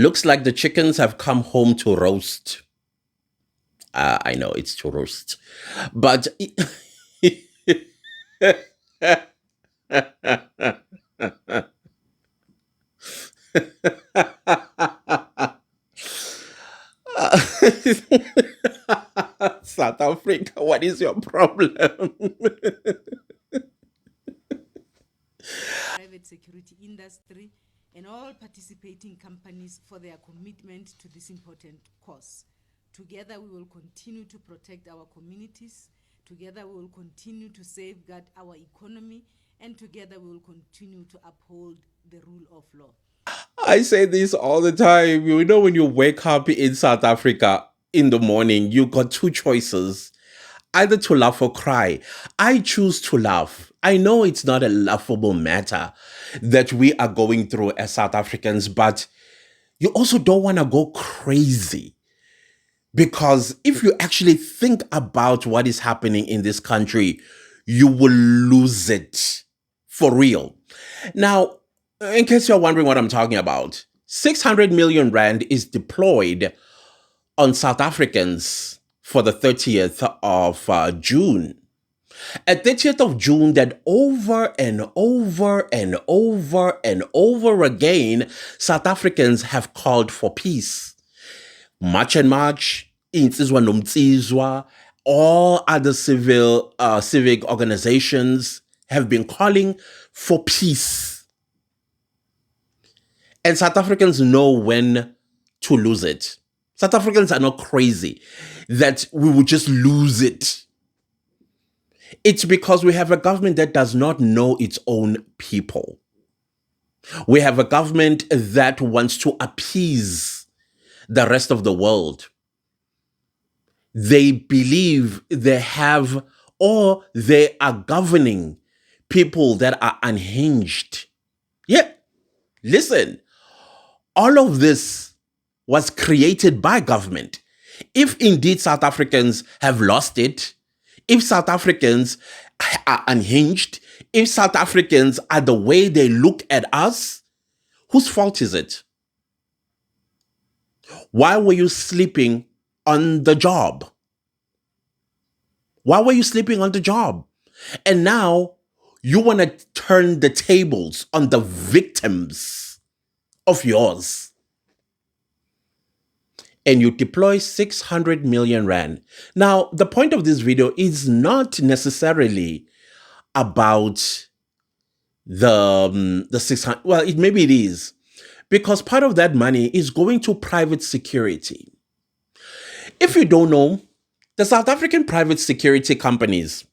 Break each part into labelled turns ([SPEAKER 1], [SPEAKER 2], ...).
[SPEAKER 1] Looks like the chickens have come home to roast. I know it's to roast, but South Africa, what is your problem?
[SPEAKER 2] Private security industry and all participating companies for their commitment to this important cause. Together we will continue to protect our communities, together we will continue to safeguard our economy, and together we will continue to uphold the rule of law.
[SPEAKER 1] I say this all the time. You know, when you wake up in South Africa in the morning, you got two choices, either to laugh or cry. I choose to laugh. I know it's not a laughable matter that we are going through as South Africans, but you also don't want to go crazy. Because if you actually think about what is happening in this country, you will lose it for real. Now, in case you're wondering what I'm talking about, 600 million rand is deployed on South Africans for the 30th of June. At 30th of June, that over and over and over and over again, South Africans have called for peace. March and March, Insizwa Nomtsizwa, all other civic organizations have been calling for peace. And South Africans know when to lose it. South Africans are not crazy that we will just lose it. It's because we have a government that does not know its own people. We have a government that wants to appease the rest of the world. They believe they have, or they are governing people that are unhinged. Yeah, listen, all of this was created by government. If indeed South Africans have lost it, if South Africans are unhinged, if South Africans are the way they look at us, whose fault is it? Why were you sleeping on the job? Why were you sleeping on the job? And now you want to turn the tables on the victims of yours. And you deploy 600 million rand. Now, the point of this video is not necessarily about the 600. Well, maybe it is, because part of that money is going to private security. If you don't know, the South African private security companies,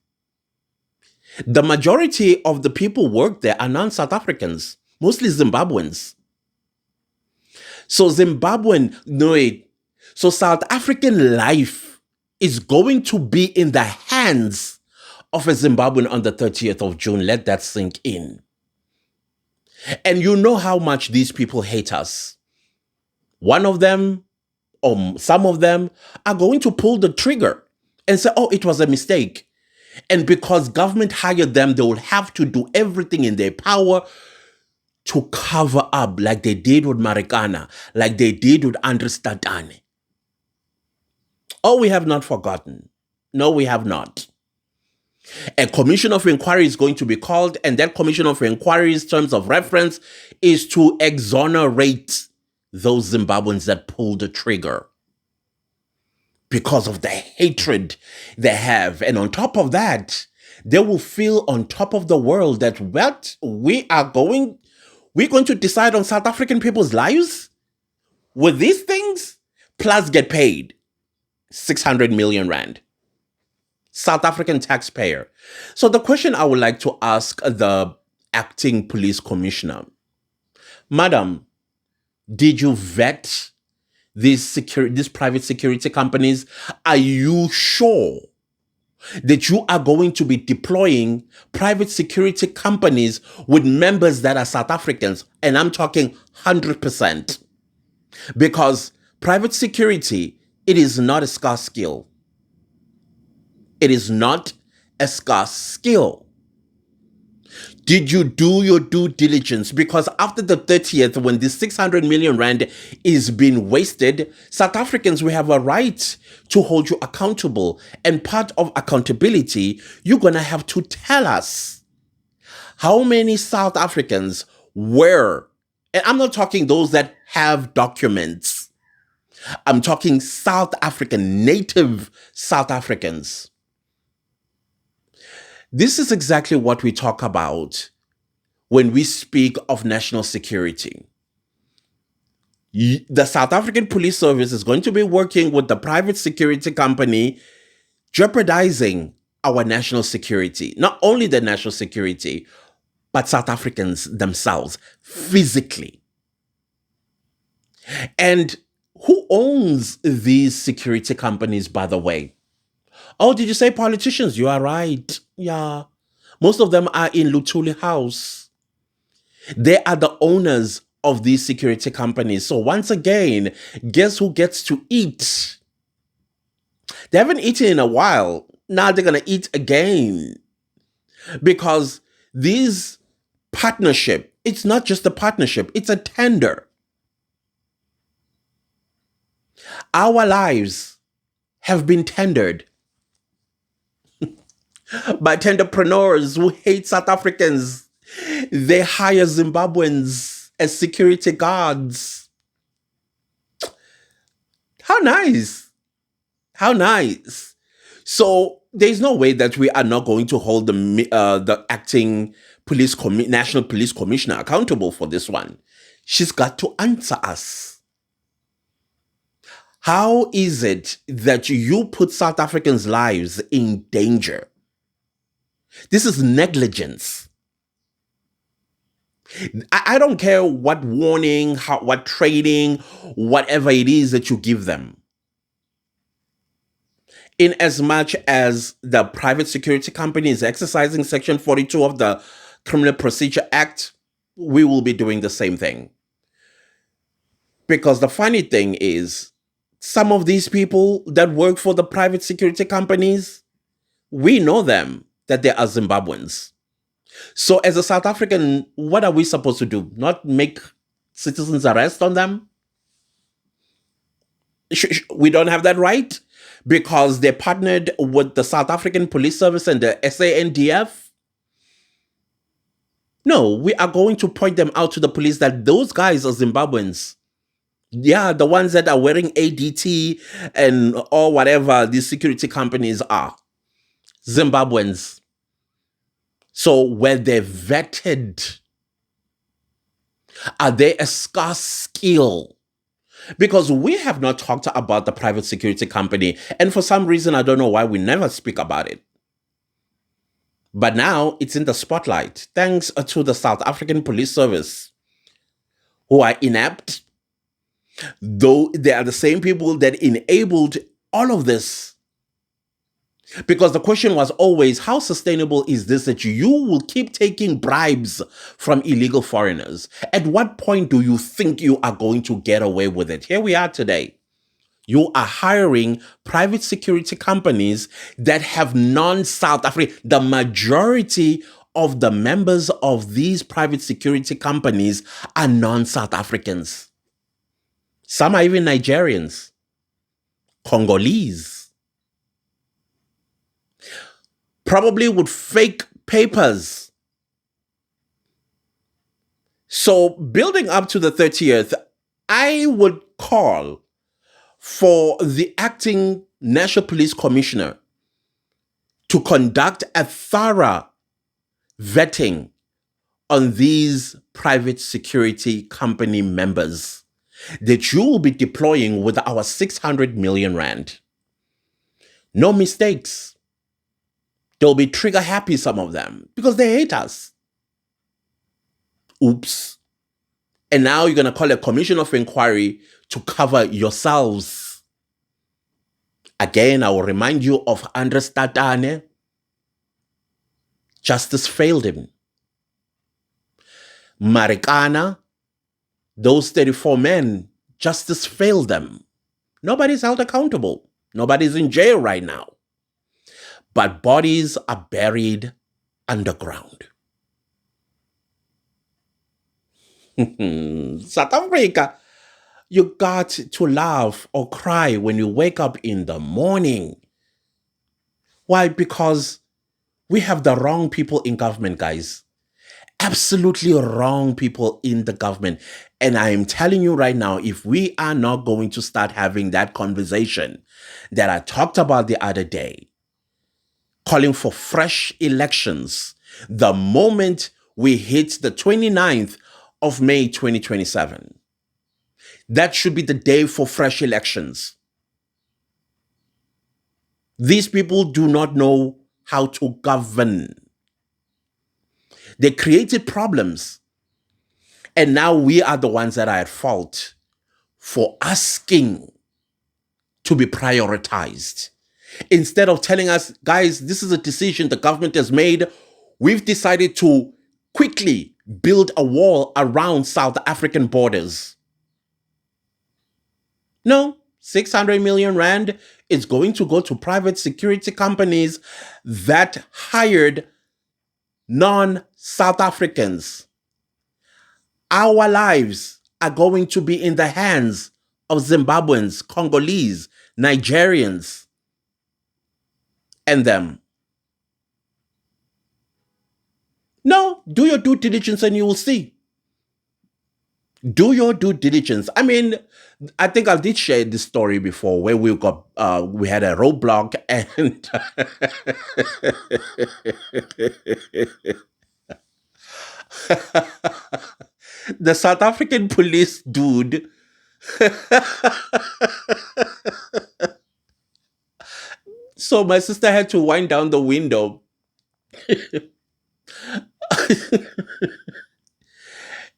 [SPEAKER 1] the majority of the people work there are non-South Africans, mostly Zimbabweans. So so South African life is going to be in the hands of a Zimbabwean on the 30th of June. Let that sink in. And you know how much these people hate us. One of them, or some of them, are going to pull the trigger and say, oh, it was a mistake. And because government hired them, they will have to do everything in their power to cover up, like they did with Marikana, like they did with Andres Tatane. Oh, we have not forgotten. No, we have not. A commission of inquiry is going to be called, and that commission of inquiry's terms of reference is to exonerate those Zimbabweans that pulled the trigger because of the hatred they have. And on top of that, they will feel on top of the world that we're going to decide on South African people's lives with these things, plus get paid 600 million rand. South African taxpayer. So the question I would like to ask the acting police commissioner, Madam, did you vet these private security companies? Are you sure that you are going to be deploying private security companies with members that are South Africans? And I'm talking 100%. Because private security, it is not a scarce skill. It is not a scarce skill. Did you do your due diligence? Because after the 30th, when the 600 million rand is being wasted, South Africans, we have a right to hold you accountable. And part of accountability, you're going to have to tell us how many South Africans were, and I'm not talking those that have documents. I'm talking South African, native South Africans. This is exactly what we talk about when we speak of national security. The South African Police Service is going to be working with the private security company, jeopardizing our national security. Not only the national security, but South Africans themselves, physically. And who owns these security companies, by the way? Oh, did you say politicians? You are right. Yeah. Most of them are in Luthuli House. They are the owners of these security companies. So once again, guess who gets to eat? They haven't eaten in a while. Now they're going to eat again. Because these partnership, it's not just a partnership, it's a tender. Our lives have been tendered by tenderpreneurs who hate South Africans. They hire Zimbabweans as security guards. How nice. How nice. So there's no way that we are not going to hold the acting national police commissioner accountable for this one. She's got to answer us. How is it that you put South Africans' lives in danger? This is negligence. I don't care what warning, what training, whatever it is that you give them. In as much as the private security company is exercising Section 42 of the Criminal Procedure Act, we will be doing the same thing. Because the funny thing is, some of these people that work for the private security companies, we know them, that they are Zimbabweans. So as a South African, what are we supposed to do? Not make citizens arrest on them? We don't have that right? Because they partnered with the South African Police Service and the SANDF? No, we are going to point them out to the police that those guys are Zimbabweans. Yeah, the ones that are wearing ADT and or whatever these security companies are. Zimbabweans. So were they vetted? Are they a scarce skill? Because we have not talked about the private security company. And for some reason, I don't know why we never speak about it. But now it's in the spotlight, thanks to the South African Police Service, who are inept, though they are the same people that enabled all of this. Because the question was always, how sustainable is this that you will keep taking bribes from illegal foreigners? At what point do you think you are going to get away with it? Here we are today. You are hiring private security companies that have non-South African. The majority of the members of these private security companies are non-South Africans. Some are even Nigerians, Congolese. Probably with fake papers. So building up to the 30th, I would call for the acting National Police Commissioner to conduct a thorough vetting on these private security company members that you will be deploying with our 600 million rand. No mistakes. They'll be trigger happy, some of them, because they hate us. Oops. And now you're going to call a commission of inquiry to cover yourselves. Again, I will remind you of Andres Tatane. Justice failed him. Marikana, those 34 men, justice failed them. Nobody's held accountable. Nobody's in jail right now. But bodies are buried underground. South Africa, you got to laugh or cry when you wake up in the morning. Why? Because we have the wrong people in government, guys. Absolutely wrong people in the government. And I am telling you right now, if we are not going to start having that conversation that I talked about the other day, calling for fresh elections the moment we hit the 29th of May 2027. That should be the day for fresh elections. These people do not know how to govern. They created problems. And now we are the ones that are at fault for asking to be prioritized. Instead of telling us, guys, this is a decision the government has made. We've decided to quickly build a wall around South African borders. No, 600 million rand is going to go to private security companies that hired non-South Africans. Our lives are going to be in the hands of Zimbabweans, Congolese, Nigerians, and them. No, do your due diligence and you will see. Do your due diligence. I mean, I think I did share this story before where we had a roadblock and the South African police dude so my sister had to wind down the window.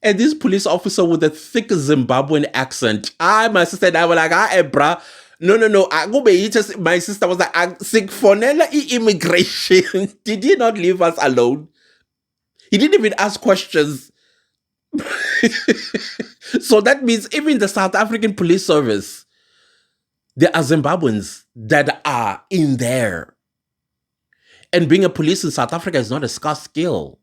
[SPEAKER 1] And this police officer with a thick Zimbabwean accent. My sister and I were like, bruh. No. My sister was like, sick for immigration. Did he not leave us alone? He didn't even ask questions. So that means even the South African police service, there are Zimbabweans that are in there. And being a police in South Africa is not a scarce skill.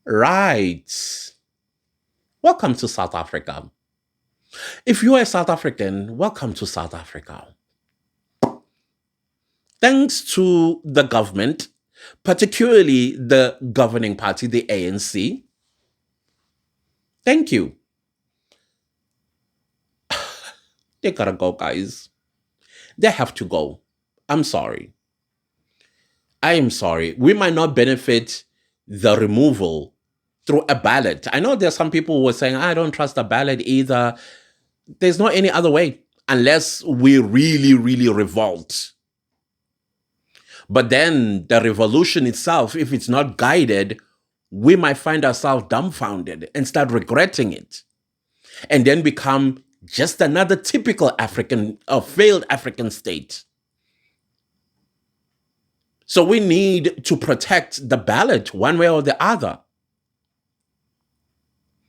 [SPEAKER 1] Right. Welcome to South Africa. If you are a South African, welcome to South Africa. Thanks to the government, particularly the governing party, the ANC. Thank you. They gotta go, guys. They have to go. I'm sorry. I am sorry. We might not benefit the removal through a ballot. I know there's some people who are saying, I don't trust the ballot either. There's no any other way unless we really, really revolt. But then the revolution itself, if it's not guided, we might find ourselves dumbfounded and start regretting it. And then become just another typical failed African state. So we need to protect the ballot one way or the other.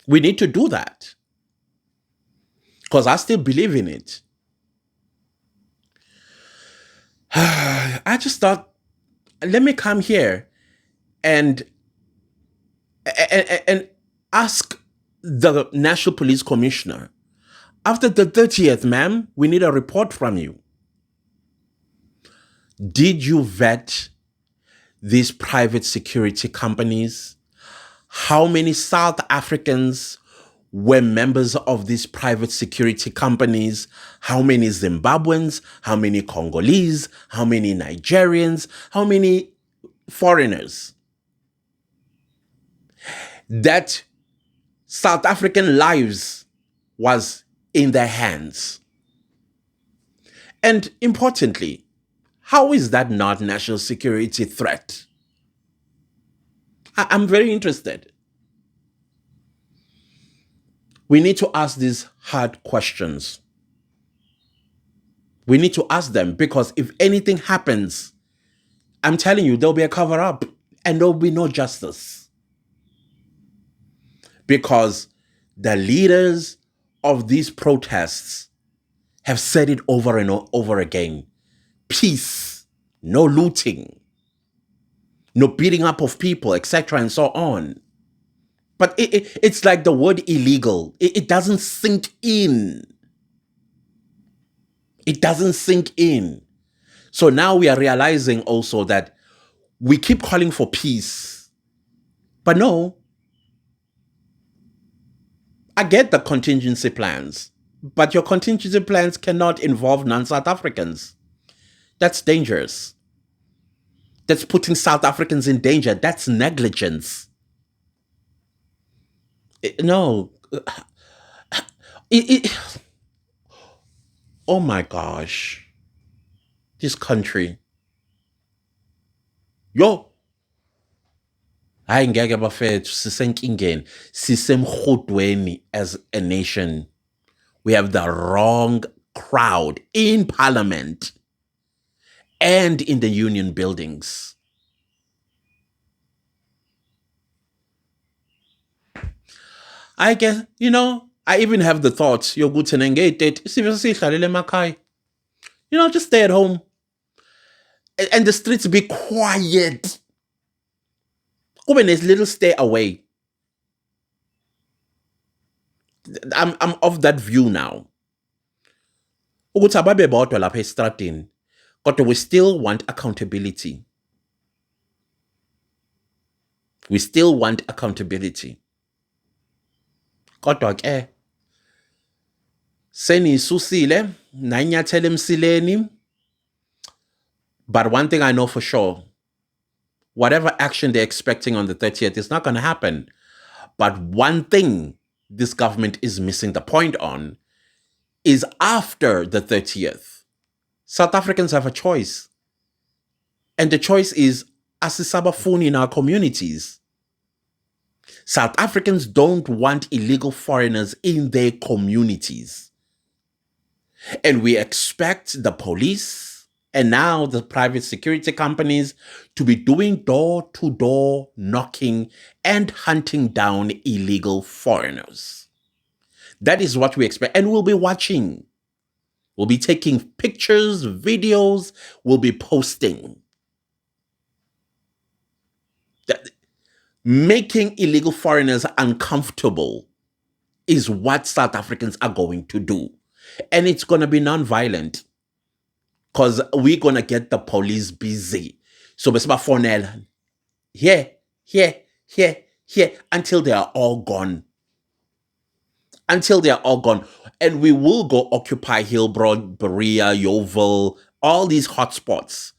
[SPEAKER 1] We need to do that. Because I still believe in it. I just thought, let me come here and ask the National Police Commissioner, after the 30th, ma'am, we need a report from you. Did you vet these private security companies? How many South Africans were members of these private security companies? How many Zimbabweans? How many Congolese? How many Nigerians? How many foreigners? That South African lives was in their hands. And importantly, how is that not national security threat? I'm very interested. We need to ask these hard questions. We need to ask them because if anything happens, I'm telling you, there'll be a cover-up and there'll be no justice. Because the leaders of these protests have said it over and over again. Peace, no looting. no beating up of people, etc., and so on. But it's like the word illegal. It doesn't sink in. It doesn't sink in. So now we are realizing also that we keep calling for peace. But no, I get the contingency plans, but your contingency plans cannot involve non-South Africans. That's dangerous. That's putting South Africans in danger. That's negligence. No. It, oh my gosh. This country. Yo. Hayi ngeke bafethu sisenkingeni. Sisemgodweni as a nation. We have the wrong crowd in parliament and in the union buildings. I guess, I even have the thoughts, yokuthi nengey'teti sibe siy'hlalele emakhaya. Just stay at home. And the streets be quiet. Kube a little stay away. I'm of that view now. Ukuthi ababe bodwa lapha estradini, kodwa we still want accountability. We still want accountability. Kodwa ke seniyisusile nayinyathela emsileni. But one thing I know for sure, whatever action they're expecting on the 30th is not going to happen. But one thing this government is missing the point on is after the 30th, South Africans have a choice. And the choice is asisabafuni in our communities. South Africans don't want illegal foreigners in their communities. And we expect the police and now the private security companies to be doing door-to-door knocking and hunting down illegal foreigners. That is what we expect. And we'll be watching. We'll be taking pictures, videos, we'll be posting. Making illegal foreigners uncomfortable is what South Africans are going to do. And it's going to be non-violent. Because we're going to get the police busy. So, here, until they are all gone. Until they are all gone. And we will go occupy Hillbrow, Berea, Yeovil, all these hotspots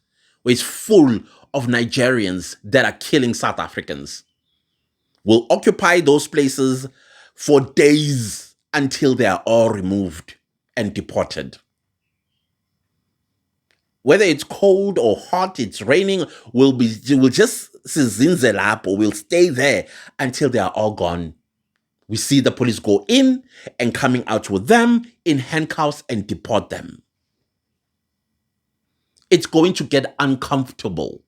[SPEAKER 1] where it's full of Nigerians that are killing South Africans. We'll occupy those places for days until they are all removed and deported. Whether it's cold or hot, it's raining, we'll just sizinze lapho, we'll stay there until they are all gone. We see the police go in and coming out with them in handcuffs and deport them. It's going to get uncomfortable.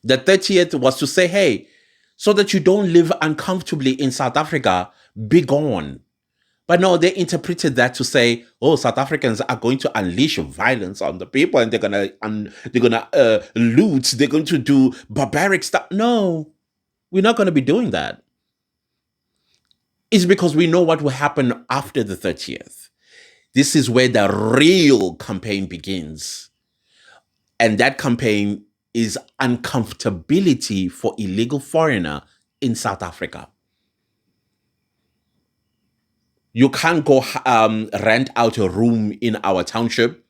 [SPEAKER 1] The 30th was to say, hey, so that you don't live uncomfortably in South Africa, be gone. But no, they interpreted that to say, oh, South Africans are going to unleash violence on the people and they're gonna loot, they're going to do barbaric stuff. No, we're not going to be doing that. It's because we know what will happen after the 30th. This is where the real campaign begins. And that campaign is uncomfortability for illegal foreigner in South Africa. You can't go rent out a room in our township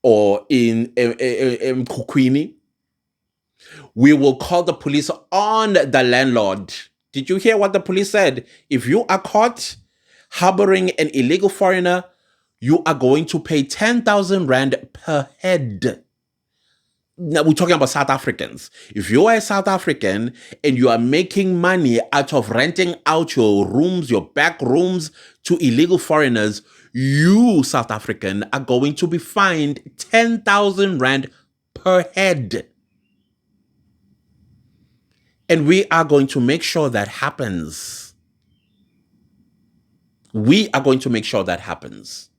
[SPEAKER 1] or in Kukwini. We will call the police on the landlord. Did you hear what the police said? If you are caught harboring an illegal foreigner, you are going to pay 10,000 Rand per head. Now, we're talking about South Africans. If you are a South African and you are making money out of renting out your rooms, your back rooms to illegal foreigners, you, South African, are going to be fined 10,000 Rand per head. And we are going to make sure that happens. We are going to make sure that happens.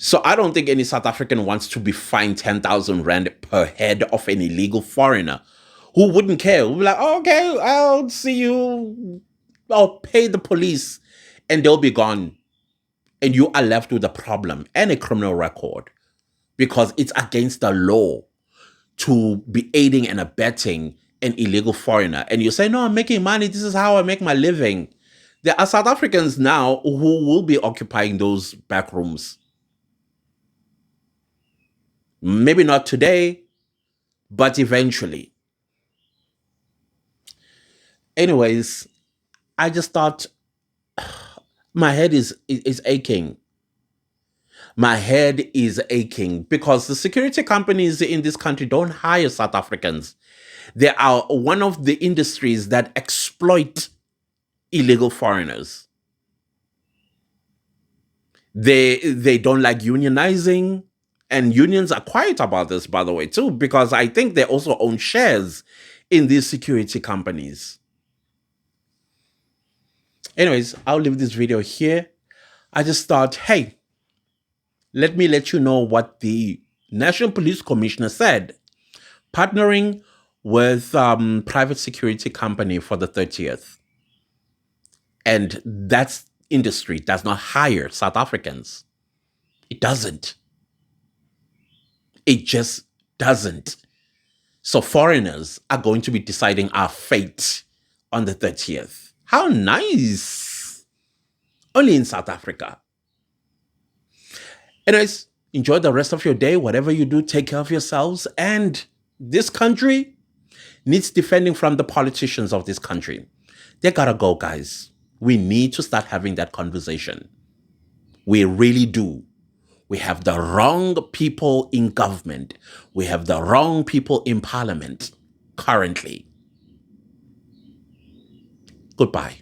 [SPEAKER 1] So I don't think any South African wants to be fined 10,000 rand per head of an illegal foreigner who wouldn't care. Who'd be like, oh, okay, I'll see you. I'll pay the police and they'll be gone. And you are left with a problem and a criminal record because it's against the law to be aiding and abetting an illegal foreigner. And you say, no, I'm making money. This is how I make my living. There are South Africans now who will be occupying those back rooms. Maybe not today, but eventually. Anyways, I just thought my head is aching. My head is aching because the security companies in this country don't hire South Africans. They are one of the industries that exploit illegal foreigners. They don't like unionizing, and unions are quiet about this, by the way, too, because I think they also own shares in these security companies. Anyways, I'll leave this video here. I just thought, hey, let me let you know what the National Police Commissioner said, partnering with private security company for the 30th. And that industry does not hire South Africans. It doesn't. It just doesn't. So foreigners are going to be deciding our fate on the 30th. How nice. Only in South Africa. Anyways, enjoy the rest of your day. Whatever you do, take care of yourselves. And this country needs defending from the politicians of this country. They gotta go, guys. We need to start having that conversation. We really do. We have the wrong people in government. We have the wrong people in parliament currently. Goodbye.